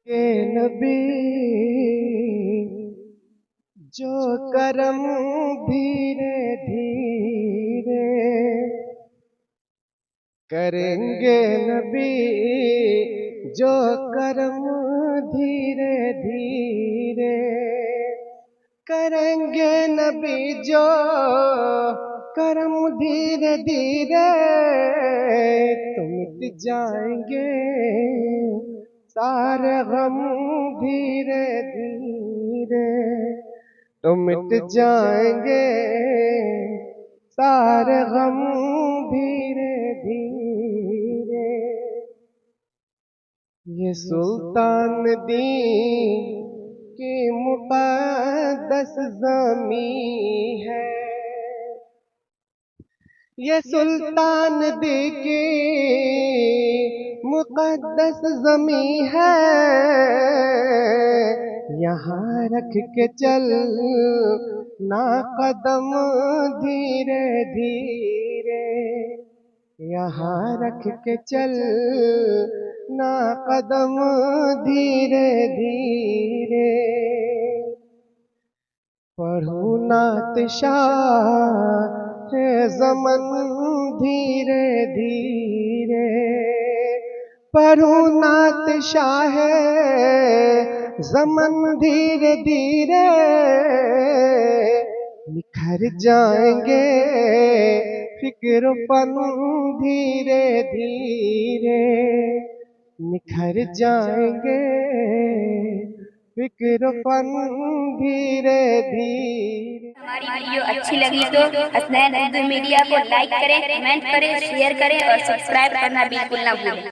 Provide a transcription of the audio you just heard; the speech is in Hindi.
के नबी जो करम धीरे धीरे करेंगे नबी, जो करम धीरे धीरे करेंगे नबी, जो करम धीरे धीरे तो मिट जाएंगे सारे गम धीरे धीरे, तो मिट जाएंगे सारे गम धीरे धीरे। ये सुल्तान दीन की मुक़द्दस ज़मीं है, ये सुल्तान दी की मुक़द्दस ज़मीं है। यहाँ रख के चल ना कदम धीरे धीरे, यहाँ रख के चल ना कदम धीरे धीरे। पढ़ू नात शाह ज़मन धीरे धीरे, पढ़ू नात शाह ज़मन धीरे धीरे, निखर जाएंगे फिक्र फन धीरे धीरे, निखर जाएंगे फिक्र फन धीरे धीरे। हमारी वीडियो अच्छी लगी तो हसनैन उर्दू मीडिया को लाइक करें, कमेंट करें, शेयर करें और सब्सक्राइब करना बिल्कुल ना भूलें।